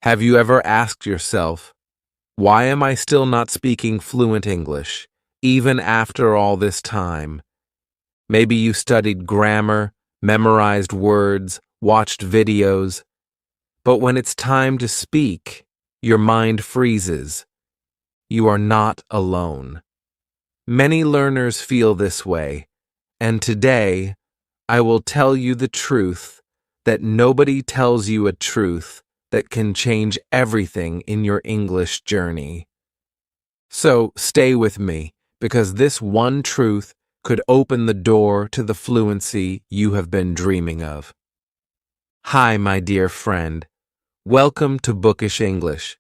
Have you ever asked yourself, why am I still not speaking fluent English, even after all this time? Maybe you studied grammar, memorized words, watched videos, but when it's time to speak, your mind freezes. You are not alone. Many learners feel this way, and today I will tell you the truth that nobody tells you a truth that can change everything in your English journey. So stay with me, because this one truth could open the door to the fluency you have been dreaming of. Hi, my dear friend. Welcome to Bookish English.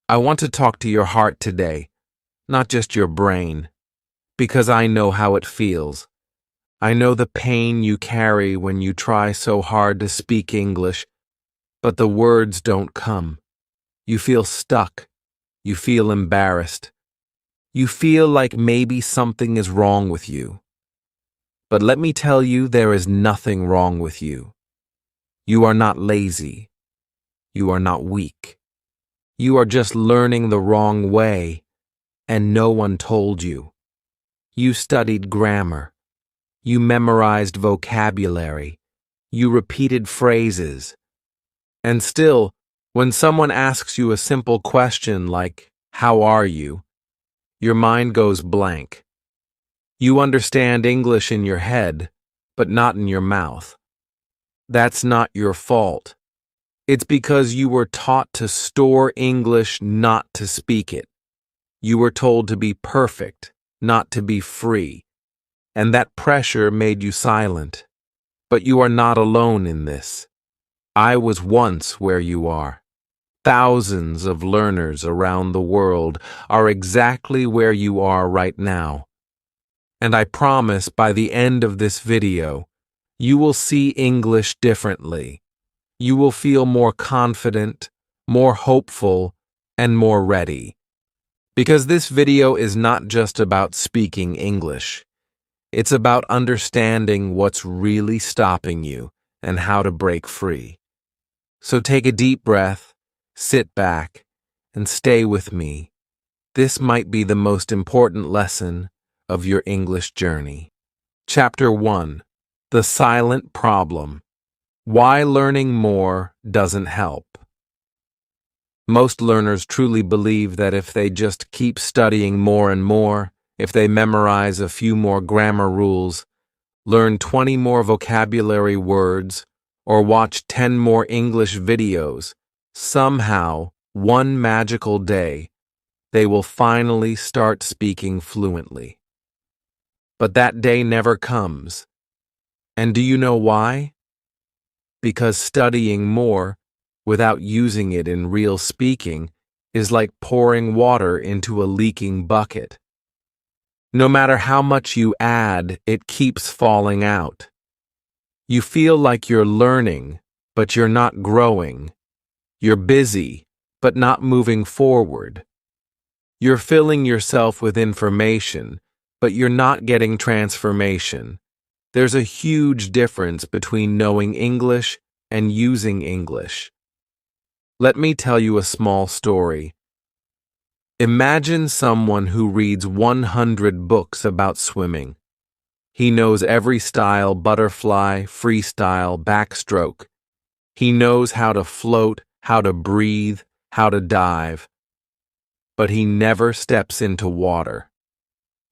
I want to talk to your heart today, not just your brain, because I know how it feels. I know the pain you carry when you try so hard to speak English, but the words don't come. You feel stuck. You feel embarrassed. You feel like maybe something is wrong with you. But let me tell you, there is nothing wrong with you. You are not lazy. You are not weak. You are just learning the wrong way, and no one told you. You studied grammar. You memorized vocabulary. You repeated phrases. And still, when someone asks you a simple question like, "How are you?" your mind goes blank. You understand English in your head, but not in your mouth. That's not your fault. It's because you were taught to store English, not to speak it. You were told to be perfect, not to be free. And that pressure made you silent. But you are not alone in this. I was once where you are. Thousands of learners around the world are exactly where you are right now. And I promise by the end of this video, you will see English differently. You will feel more confident, more hopeful, and more ready. Because this video is not just about speaking English. It's about understanding what's really stopping you and how to break free. So take a deep breath, sit back, and stay with me. This might be the most important lesson of your English journey. Chapter 1. The Silent Problem. Why learning more doesn't help. Most learners truly believe that if they just keep studying more and more, if they memorize a few more grammar rules, learn 20 more vocabulary words, or watch 10 more English videos, somehow, one magical day, they will finally start speaking fluently. But that day never comes. And do you know why? Because studying more, without using it in real speaking, is like pouring water into a leaking bucket. No matter how much you add, it keeps falling out. You feel like you're learning, but you're not growing. You're busy, but not moving forward. You're filling yourself with information, but you're not getting transformation. There's a huge difference between knowing English and using English. Let me tell you a small story. Imagine someone who reads 100 books about swimming. He knows every style: butterfly, freestyle, backstroke. He knows how to float, how to breathe, how to dive. But he never steps into water.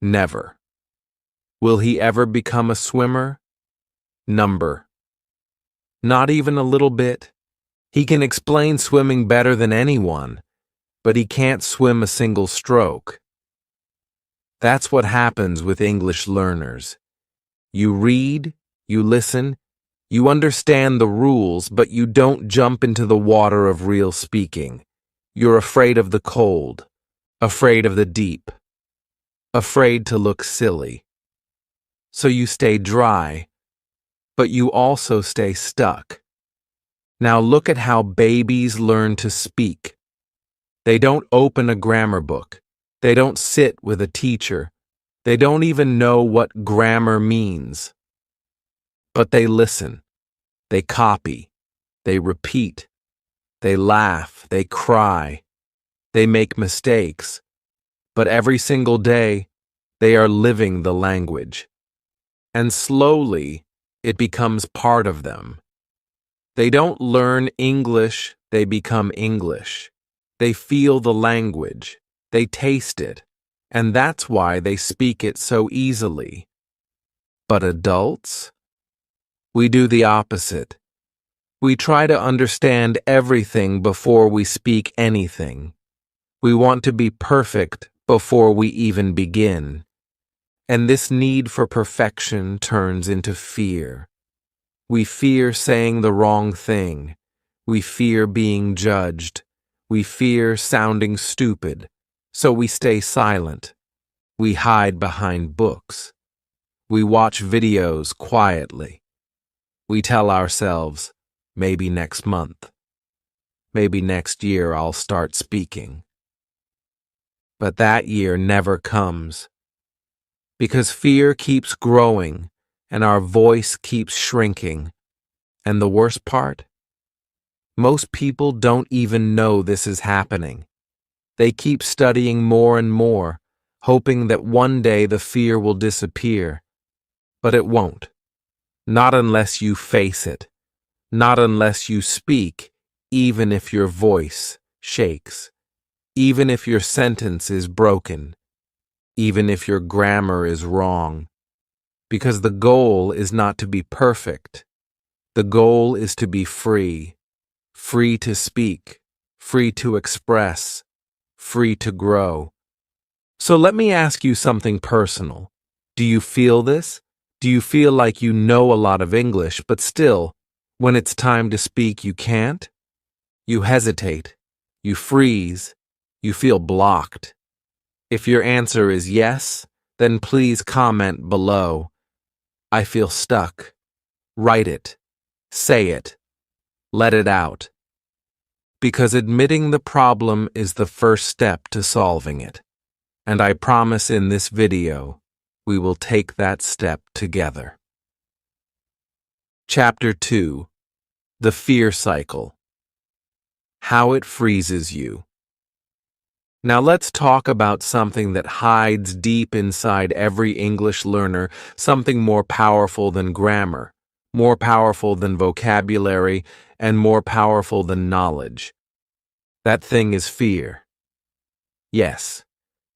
Never. Will he ever become a swimmer? Number. Not even a little bit. He can explain swimming better than anyone, but he can't swim a single stroke. That's what happens with English learners. You read, you listen, you understand the rules, but you don't jump into the water of real speaking. You're afraid of the cold, afraid of the deep, afraid to look silly. So you stay dry, but you also stay stuck. Now look at how babies learn to speak. They don't open a grammar book. They don't sit with a teacher. They don't even know what grammar means. But they listen. They copy. They repeat. They laugh, they cry, they make mistakes, but every single day, they are living the language. And slowly, it becomes part of them. They don't learn English, they become English. They feel the language, they taste it, and that's why they speak it so easily. But adults? We do the opposite. We try to understand everything before we speak anything. We want to be perfect before we even begin. And this need for perfection turns into fear. We fear saying the wrong thing. We fear being judged. We fear sounding stupid. So we stay silent. We hide behind books. We watch videos quietly. We tell ourselves, maybe next month. Maybe next year I'll start speaking. But that year never comes. Because fear keeps growing and our voice keeps shrinking. And the worst part? Most people don't even know this is happening. They keep studying more and more, hoping that one day the fear will disappear. But it won't. Not unless you face it. Not unless you speak, even if your voice shakes. Even if your sentence is broken. Even if your grammar is wrong. Because the goal is not to be perfect. The goal is to be free. Free to speak. Free to express. Free to grow. So let me ask you something personal. Do you feel this? Do you feel like you know a lot of English, but still, when it's time to speak, you can't? You hesitate. You freeze. You feel blocked. If your answer is yes, then please comment below. I feel stuck. Write it. Say it. Let it out. Because admitting the problem is the first step to solving it. And I promise in this video, we will take that step together. Chapter 2. The Fear Cycle. How it freezes you. Now let's talk about something that hides deep inside every English learner, something more powerful than grammar, more powerful than vocabulary, and more powerful than knowledge. That thing is fear. Yes,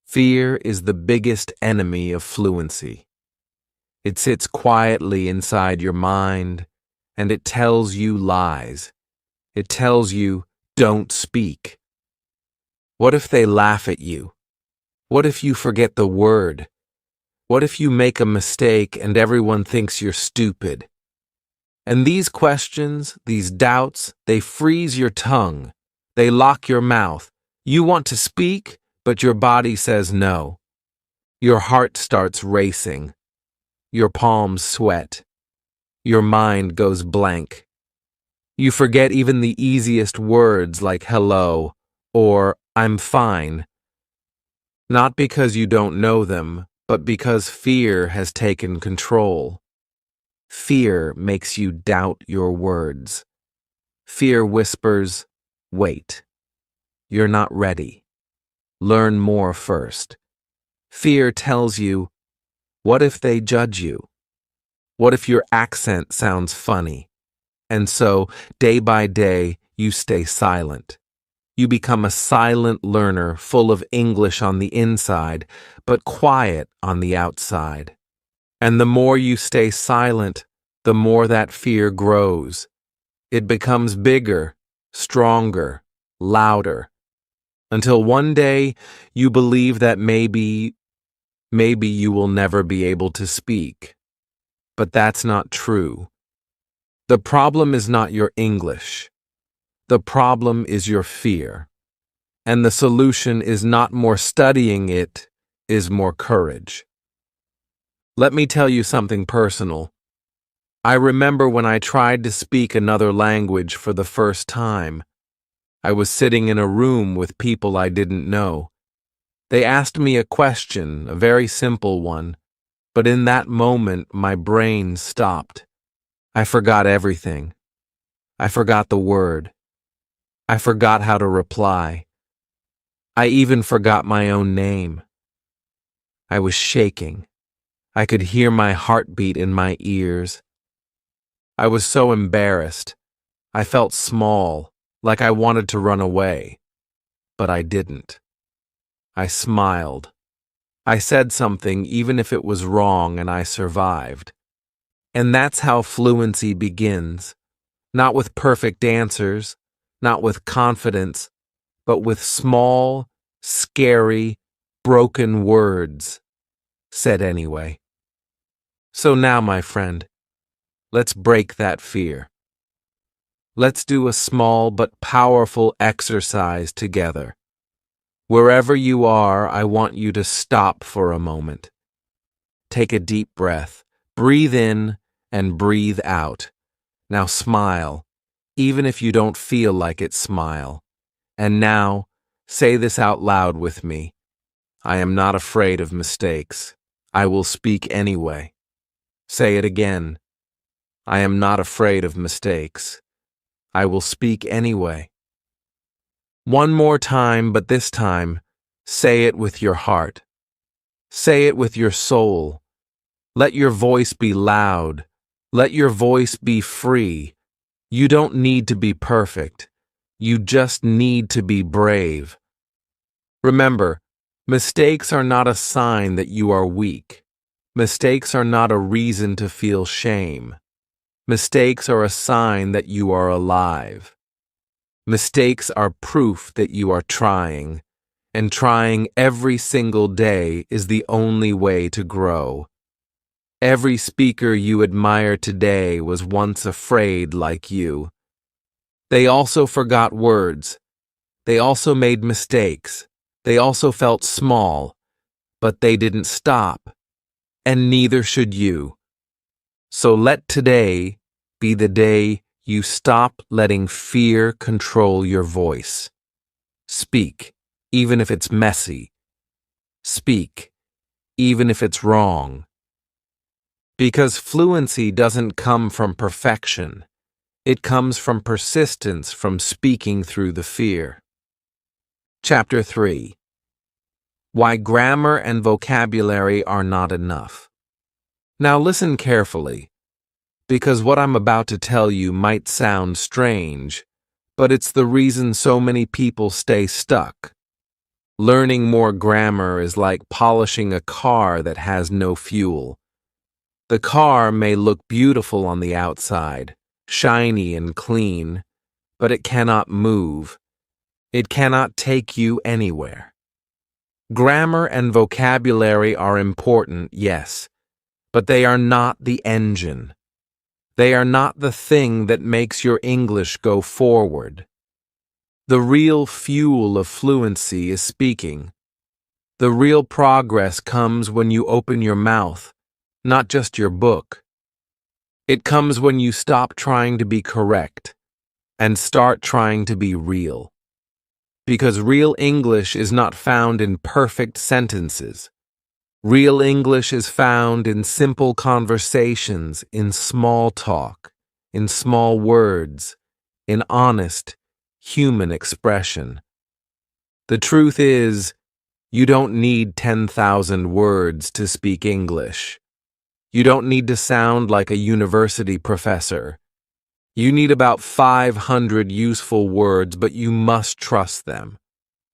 fear is the biggest enemy of fluency. It sits quietly inside your mind, and it tells you lies. It tells you, don't speak. What if they laugh at you? What if you forget the word? What if you make a mistake and everyone thinks you're stupid? And these questions, these doubts, they freeze your tongue. They lock your mouth. You want to speak, but your body says no. Your heart starts racing. Your palms sweat. Your mind goes blank. You forget even the easiest words like hello or I'm fine. Not because you don't know them, but because fear has taken control. Fear makes you doubt your words. Fear whispers, wait. You're not ready. Learn more first. Fear tells you, what if they judge you? What if your accent sounds funny? And so, day by day, you stay silent. You become a silent learner full of English on the inside, but quiet on the outside. And the more you stay silent, the more that fear grows. It becomes bigger, stronger, louder, until one day you believe that maybe you will never be able to speak. But that's not true. The problem is not your English. The problem is your fear. And the solution is not more studying, it is more courage. Let me tell you something personal. I remember when I tried to speak another language for the first time. I was sitting in a room with people I didn't know. They asked me a question, a very simple one, but in that moment my brain stopped. I forgot everything. I forgot the word. I forgot how to reply. I even forgot my own name. I was shaking. I could hear my heartbeat in my ears. I was so embarrassed. I felt small, like I wanted to run away. But I didn't. I smiled. I said something even if it was wrong, and I survived. And that's how fluency begins. Not with perfect answers, not with confidence, but with small, scary, broken words, said anyway. So now, my friend, let's break that fear. Let's do a small but powerful exercise together. Wherever you are, I want you to stop for a moment. Take a deep breath, breathe in and breathe out. Now smile, even if you don't feel like it, smile. And now, say this out loud with me. I am not afraid of mistakes. I will speak anyway. Say it again. I am not afraid of mistakes. I will speak anyway. One more time, but this time, say it with your heart. Say it with your soul. Let your voice be loud. Let your voice be free. You don't need to be perfect. You just need to be brave. Remember, mistakes are not a sign that you are weak. Mistakes are not a reason to feel shame. Mistakes are a sign that you are alive. Mistakes are proof that you are trying, and trying every single day is the only way to grow. Every speaker you admire today was once afraid like you. They also forgot words. They also made mistakes. They also felt small, but they didn't stop, and neither should you. So let today be the day you stop letting fear control your voice. Speak, even if it's messy. Speak, even if it's wrong. Because fluency doesn't come from perfection. It comes from persistence, from speaking through the fear. Chapter 3. Why grammar and vocabulary are not enough. Now listen carefully, because what I'm about to tell you might sound strange, but it's the reason so many people stay stuck. Learning more grammar is like polishing a car that has no fuel. The car may look beautiful on the outside, shiny and clean, but it cannot move. It cannot take you anywhere. Grammar and vocabulary are important, yes, but they are not the engine. They are not the thing that makes your English go forward. The real fuel of fluency is speaking. The real progress comes when you open your mouth, not just your book. It comes when you stop trying to be correct and start trying to be real. Because real English is not found in perfect sentences. Real English is found in simple conversations, in small talk, in small words, in honest, human expression. The truth is, you don't need 10,000 words to speak English. You don't need to sound like a university professor. You need about 500 useful words, but you must trust them.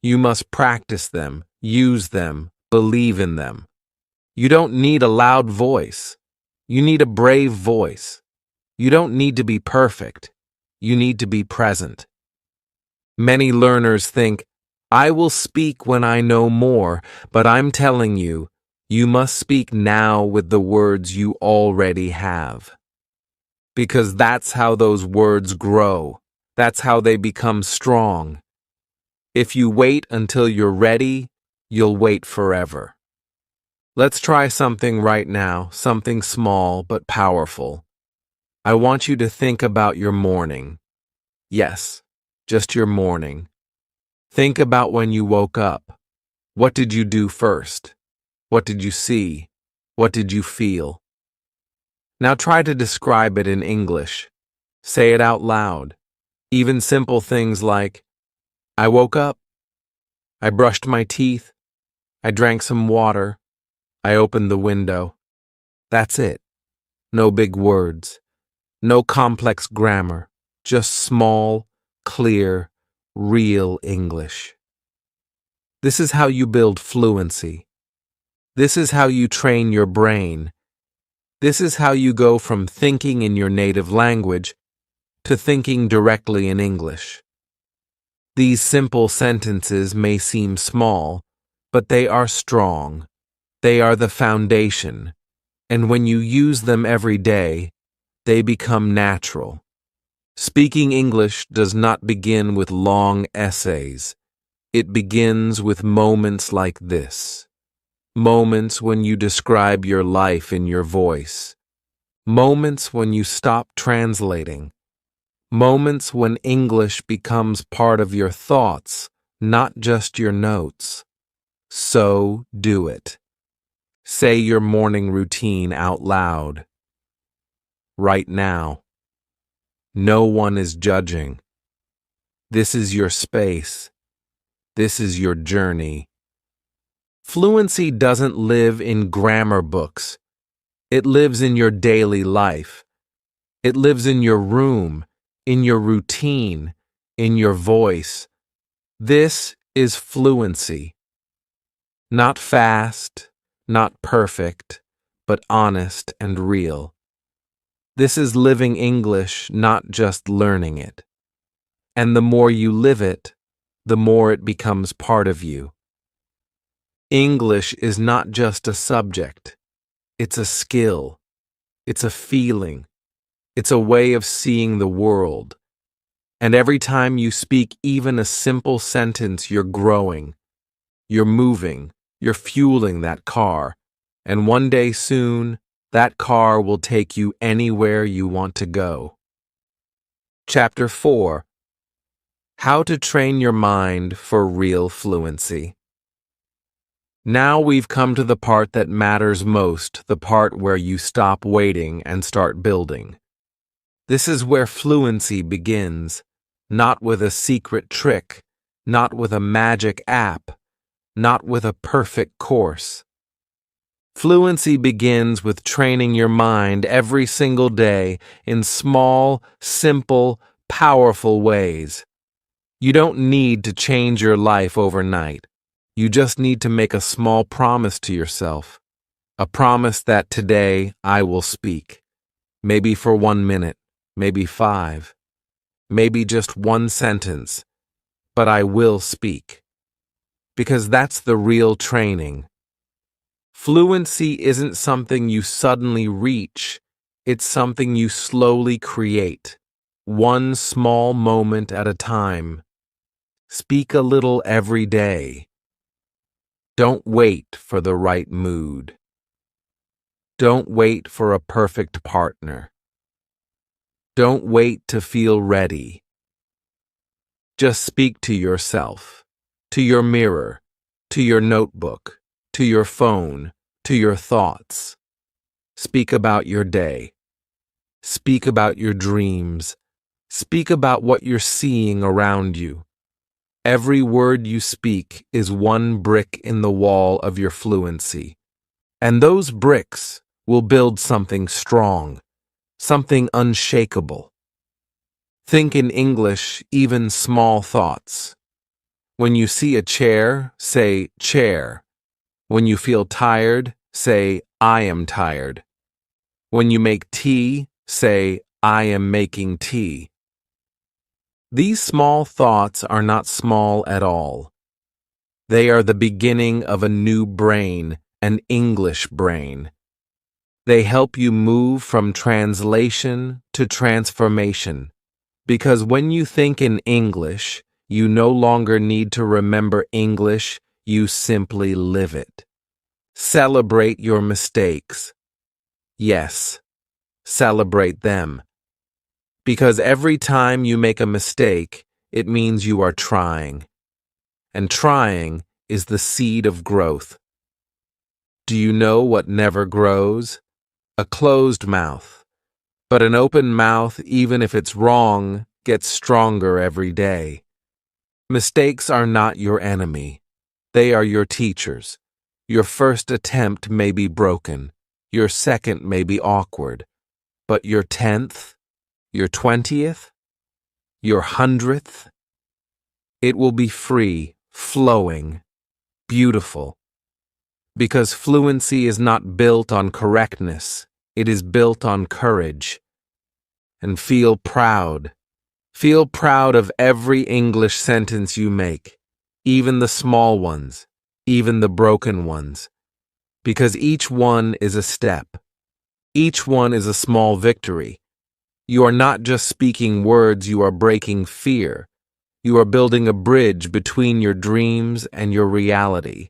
You must practice them, use them, believe in them. You don't need a loud voice. You need a brave voice. You don't need to be perfect. You need to be present. Many learners think, I will speak when I know more, but I'm telling you, you must speak now with the words you already have. Because that's how those words grow. That's how they become strong. If you wait until you're ready, you'll wait forever. Let's try something right now, something small but powerful. I want you to think about your morning. Yes, just your morning. Think about when you woke up. What did you do first? What did you see? What did you feel? Now try to describe it in English. Say it out loud. Even simple things like, I woke up, I brushed my teeth, I drank some water, I opened the window. That's it. No big words, no complex grammar, just small, clear, real English. This is how you build fluency. This is how you train your brain. This is how you go from thinking in your native language to thinking directly in English. These simple sentences may seem small, but they are strong. They are the foundation, and when you use them every day, they become natural. Speaking English does not begin with long essays. It begins with moments like this. Moments when you describe your life in your voice. Moments when you stop translating. Moments when English becomes part of your thoughts, not just your notes. So do it. Say your morning routine out loud. Right now. No one is judging. This is your space. This is your journey. Fluency doesn't live in grammar books. It lives in your daily life. It lives in your room, in your routine, in your voice. This is fluency. Not fast, not perfect, but honest and real. This is living English, not just learning it. And the more you live it, the more it becomes part of you. English is not just a subject. It's a skill. It's a feeling. It's a way of seeing the world. And every time you speak even a simple sentence, you're growing. You're moving. You're fueling that car. And one day soon, that car will take you anywhere you want to go. Chapter 4. How to train your mind for real fluency. Now we've come to the part that matters most, the part where you stop waiting and start building. This is where fluency begins, not with a secret trick, not with a magic app, not with a perfect course. Fluency begins with training your mind every single day in small, simple, powerful ways. You don't need to change your life overnight. You just need to make a small promise to yourself. A promise that today I will speak. Maybe for 1 minute, maybe 5, maybe just one sentence, but I will speak. Because that's the real training. Fluency isn't something you suddenly reach. It's something you slowly create, one small moment at a time. Speak a little every day. Don't wait for the right mood. Don't wait for a perfect partner. Don't wait to feel ready. Just speak to yourself, to your mirror, to your notebook, to your phone, to your thoughts. Speak about your day. Speak about your dreams. Speak about what you're seeing around you. Every word you speak is one brick in the wall of your fluency. And those bricks will build something strong, something unshakable. Think in English, even small thoughts. When you see a chair, say chair. When you feel tired, say I am tired. When you make tea, say I am making tea. These small thoughts are not small at all. They are the beginning of a new brain, an English brain. They help you move from translation to transformation. Because when you think in English, you no longer need to remember English, you simply live it. Celebrate your mistakes. Yes, celebrate them. Because every time you make a mistake, it means you are trying. And trying is the seed of growth. Do you know what never grows? A closed mouth. But an open mouth, even if it's wrong, gets stronger every day. Mistakes are not your enemy. They are your teachers. Your first attempt may be broken. Your second may be awkward. But your 10th, your 20th, your 100th, it will be free, flowing, beautiful. Because fluency is not built on correctness, it is built on courage. And feel proud. Feel proud of every English sentence you make, even the small ones, even the broken ones. Because each one is a step. Each one is a small victory. You are not just speaking words, you are breaking fear. You are building a bridge between your dreams and your reality.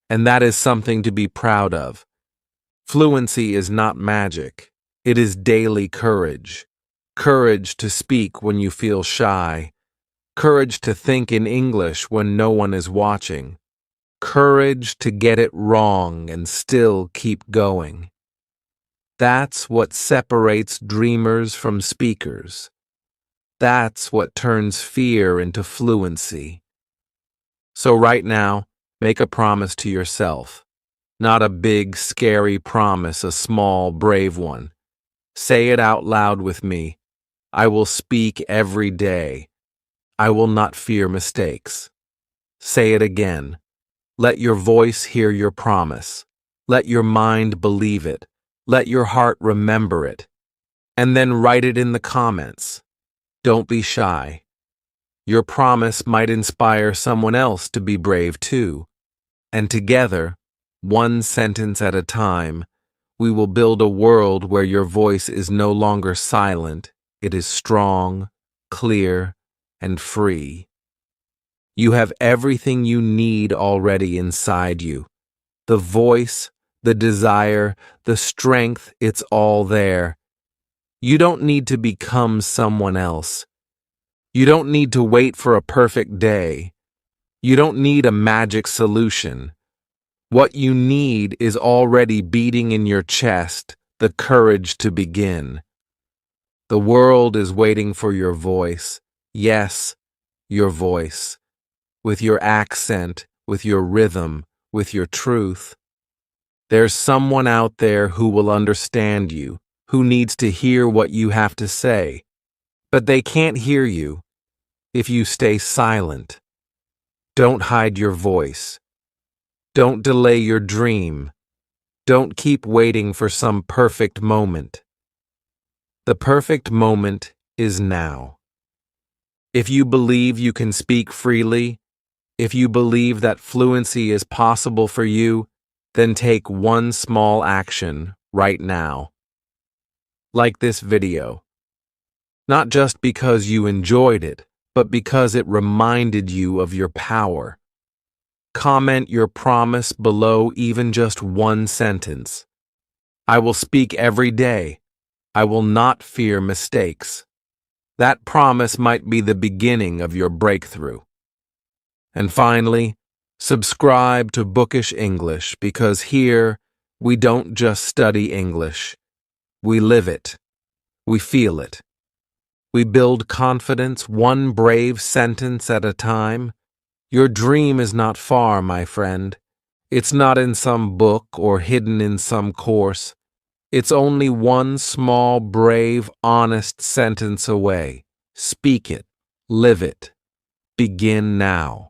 And that is something to be proud of. Fluency is not magic. It is daily courage. Courage to speak when you feel shy. Courage to think in English when no one is watching. Courage to get it wrong and still keep going. That's what separates dreamers from speakers. That's what turns fear into fluency. So right now, make a promise to yourself. Not a big, scary promise, a small, brave one. Say it out loud with me. I will speak every day. I will not fear mistakes. Say it again. Let your voice hear your promise. Let your mind believe it. Let your heart remember it. And then write it in the comments. Don't be shy. Your promise might inspire someone else to be brave too. And together, one sentence at a time, we will build a world where your voice is no longer silent. It is strong, clear, and free. You have everything you need already inside you. The voice, the desire, the strength, it's all there. You don't need to become someone else. You don't need to wait for a perfect day. You don't need a magic solution. What you need is already beating in your chest, the courage to begin. The world is waiting for your voice. Yes, your voice. With your accent, with your rhythm, with your truth. There's someone out there who will understand you, who needs to hear what you have to say. But they can't hear you if you stay silent. Don't hide your voice. Don't delay your dream. Don't keep waiting for some perfect moment. The perfect moment is now. If you believe you can speak freely, if you believe that fluency is possible for you, then take one small action right now. Like this video. Not just because you enjoyed it, but because it reminded you of your power. Comment your promise below, even just one sentence. I will speak every day. I will not fear mistakes. That promise might be the beginning of your breakthrough. And finally, subscribe to Bookish English, because here we don't just study English. We live it. We feel it. We build confidence one brave sentence at a time. Your dream is not far, my friend. It's not in some book or hidden in some course. It's only one small, brave, honest sentence away. Speak it. Live it. Begin now.